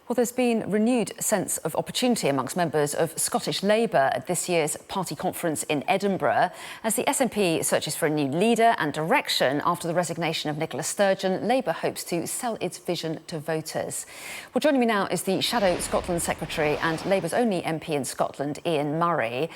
Well, there's been renewed sense of opportunity amongst members of Scottish Labour at this year's party conference in Edinburgh as the SNP searches for a new leader and direction after the resignation of Nicola Sturgeon. Labour hopes to sell its vision to voters. Well, joining me now is the Shadow Scotland Secretary and Labour's only MP in Scotland, Ian Murray.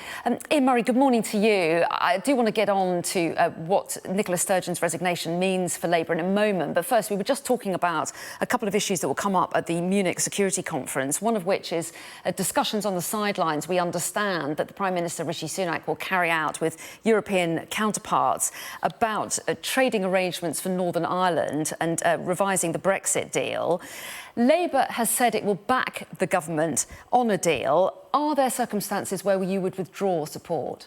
Ian Murray, good morning to you. I do want to get on to what Nicola Sturgeon's resignation means for Labour in a moment, but first we were just talking about a couple of issues that will come up at the Munich Security Conference, one of which is discussions on the sidelines. We understand that the Prime Minister Rishi Sunak will carry out with European counterparts about trading arrangements for Northern Ireland and revising the Brexit deal. Labour has said it will back the government on a deal. Are there circumstances where you would withdraw support?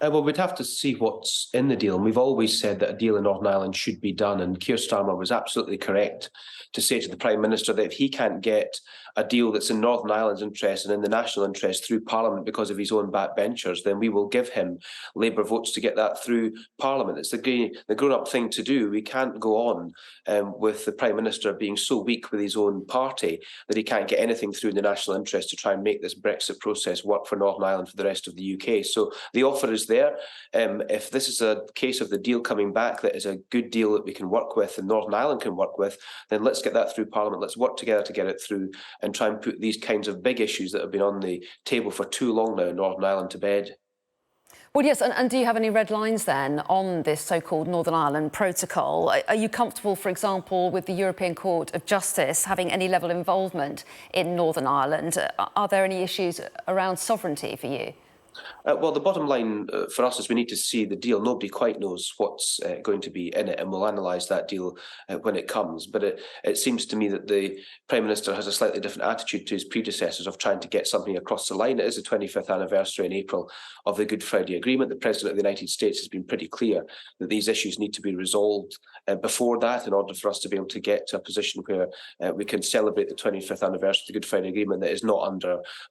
Well, we'd have to see what's in the deal. And we've always said that a deal in Northern Ireland should be done. And Keir Starmer was absolutely correct to say to the Prime Minister that if he can't get a deal that's in Northern Ireland's interest and in the national interest through Parliament because of his own backbenchers, then we will give him Labour votes to get that through Parliament. It's the grown-up thing to do. We can't go on with the Prime Minister being so weak with his own party that he can't get anything through in the national interest to try and make this Brexit process work for Northern Ireland for the rest of the UK. So the offer is there. If this is a case of the deal coming back that is a good deal that we can work with and Northern Ireland can work with, then let's get that through Parliament. Let's work together to get it through and try and put these kinds of big issues that have been on the table for too long now in Northern Ireland to bed. Well, yes, and do you have any red lines then on this so-called Northern Ireland protocol? Are you comfortable, for example, with the European Court of Justice having any level of involvement in Northern Ireland? Are there any issues around sovereignty for you? Well, the bottom line for us is we need to see the deal. Nobody quite knows what's going to be in it, and we'll analyse that deal when it comes. But it seems to me that the Prime Minister has a slightly different attitude to his predecessors of trying to get something across the line. It is the 25th anniversary in April of the Good Friday Agreement. The President of the United States has been pretty clear that these issues need to be resolved before that in order for us to be able to get to a position where we can celebrate the 25th anniversary of the Good Friday Agreement that is not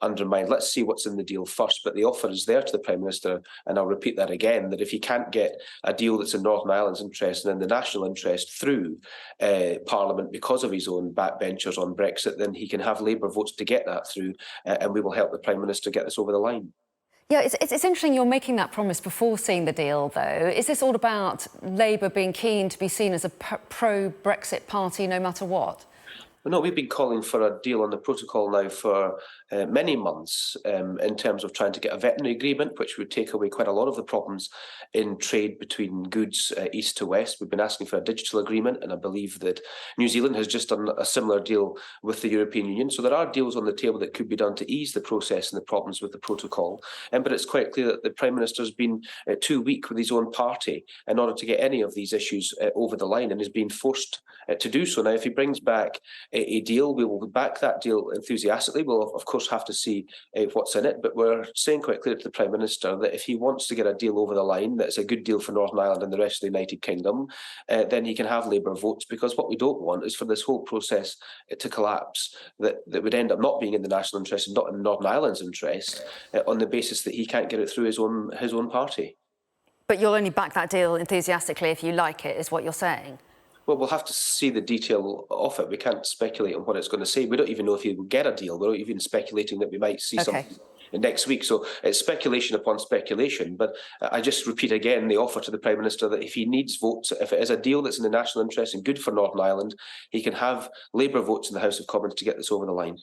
undermined. Let's see what's in the deal first, but the offer is there to the Prime Minister, and I'll repeat that again, that if he can't get a deal that's in Northern Ireland's interest and in the national interest through Parliament because of his own backbenchers on Brexit, then he can have Labour votes to get that through, and we will help the Prime Minister get this over the line. Yeah, it's interesting you're making that promise before seeing the deal, though. Is this all about Labour being keen to be seen as a pro-Brexit party no matter what? No, we've been calling for a deal on the protocol now for many months in terms of trying to get a veterinary agreement, which would take away quite a lot of the problems in trade between goods east to west. We've been asking for a digital agreement, and I believe that New Zealand has just done a similar deal with the European Union. So there are deals on the table that could be done to ease the process and the problems with the protocol. But it's quite clear that the Prime Minister has been too weak with his own party in order to get any of these issues over the line, and is being forced to do so. Now, if he brings back a deal, we will back that deal enthusiastically. We'll, of course, have to see what's in it, but we're saying quite clearly to the Prime Minister that if he wants to get a deal over the line that's a good deal for Northern Ireland and the rest of the United Kingdom, then he can have Labour votes, because what we don't want is for this whole process to collapse, that would end up not being in the national interest and not in Northern Ireland's interest on the basis that he can't get it through his own party. But you'll only back that deal enthusiastically if you like it, is what you're saying? Well, we'll have to see the detail of it. We can't speculate on what it's going to say. We don't even know if he will get a deal. We're not even speculating that we might see something next week. So it's speculation upon speculation. But I just repeat again the offer to the Prime Minister that if he needs votes, if it is a deal that's in the national interest and good for Northern Ireland, he can have Labour votes in the House of Commons to get this over the line.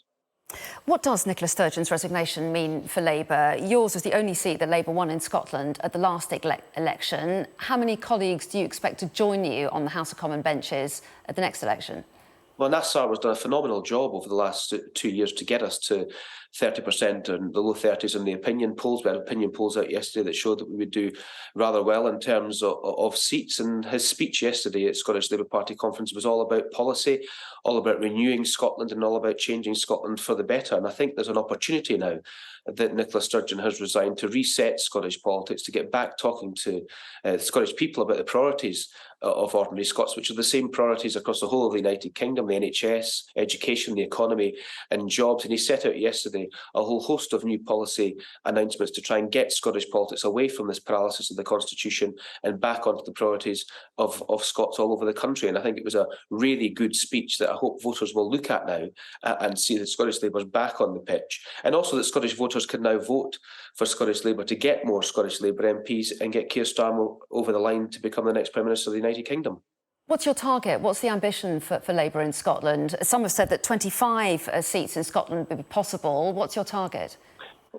What does Nicola Sturgeon's resignation mean for Labour? Yours was the only seat that Labour won in Scotland at the last election. How many colleagues do you expect to join you on the House of Commons benches at the next election? Well, Nassar has done a phenomenal job over the last 2 years to get us to 30% and the low 30s in the opinion polls. We had opinion polls out yesterday that showed that we would do rather well in terms of seats. And his speech yesterday at Scottish Labour Party conference was all about policy, all about renewing Scotland and all about changing Scotland for the better. And I think there's an opportunity now that Nicola Sturgeon has resigned to reset Scottish politics, to get back talking to the Scottish people about the priorities of ordinary Scots, which are the same priorities across the whole of the United Kingdom: the NHS, education, the economy and jobs. And he set out yesterday a whole host of new policy announcements to try and get Scottish politics away from this paralysis of the Constitution and back onto the priorities of Scots all over the country. And I think it was a really good speech that I hope voters will look at now and see that Scottish Labour's back on the pitch, and also that Scottish voters can now vote for Scottish Labour to get more Scottish Labour MPs and get Keir Starmer over the line to become the next Prime Minister of the United Kingdom. What's your target? What's the ambition for Labour in Scotland? Some have said that 25 seats in Scotland would be possible. What's your target?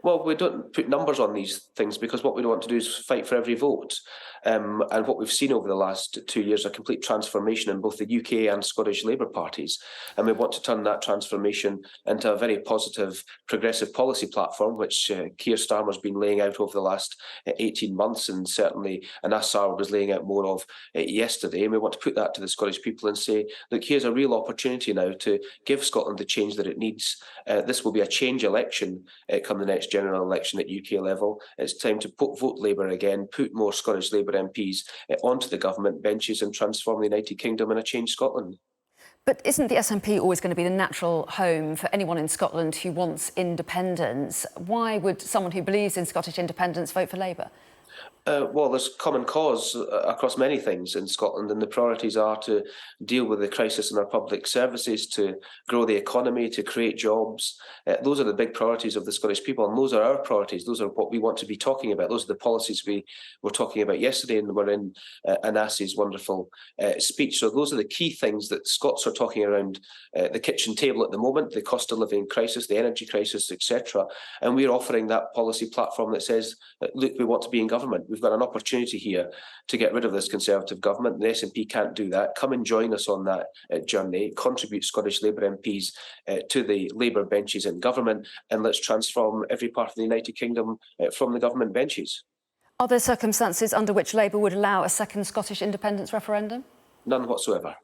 Well, we don't put numbers on these things because what we want to do is fight for every vote. And what we've seen over the last 2 years, a complete transformation in both the UK and Scottish Labour parties. And we want to turn that transformation into a very positive, progressive policy platform, which Keir Starmer's been laying out over the last 18 months, and certainly Anas Sarwar was laying out more of yesterday. And we want to put that to the Scottish people and say, look, here's a real opportunity now to give Scotland the change that it needs. This will be a change election come the next general election at UK level. It's time to vote Labour again, put more Scottish Labour MPs onto the government benches and transform the United Kingdom in a changed Scotland. But isn't the SNP always going to be the natural home for anyone in Scotland who wants independence? Why would someone who believes in Scottish independence vote for Labour? Well, there's common cause across many things in Scotland, and the priorities are to deal with the crisis in our public services, to grow the economy, to create jobs. Those are the big priorities of the Scottish people, and those are our priorities. Those are what we want to be talking about. Those are the policies we were talking about yesterday and were in Anas's wonderful speech. So those are the key things that Scots are talking around the kitchen table at the moment: the cost of living crisis, the energy crisis, etc. And we're offering that policy platform that says, look, we want to be in government. We've got an opportunity here to get rid of this Conservative government. The SNP can't do that. Come and join us on that journey. Contribute Scottish Labour MPs to the Labour benches in government, and let's transform every part of the United Kingdom from the government benches. Are there circumstances under which Labour would allow a second Scottish independence referendum? None whatsoever.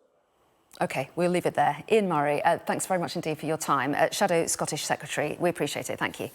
OK, we'll leave it there. Ian Murray, thanks very much indeed for your time. Shadow Scottish Secretary, we appreciate it. Thank you.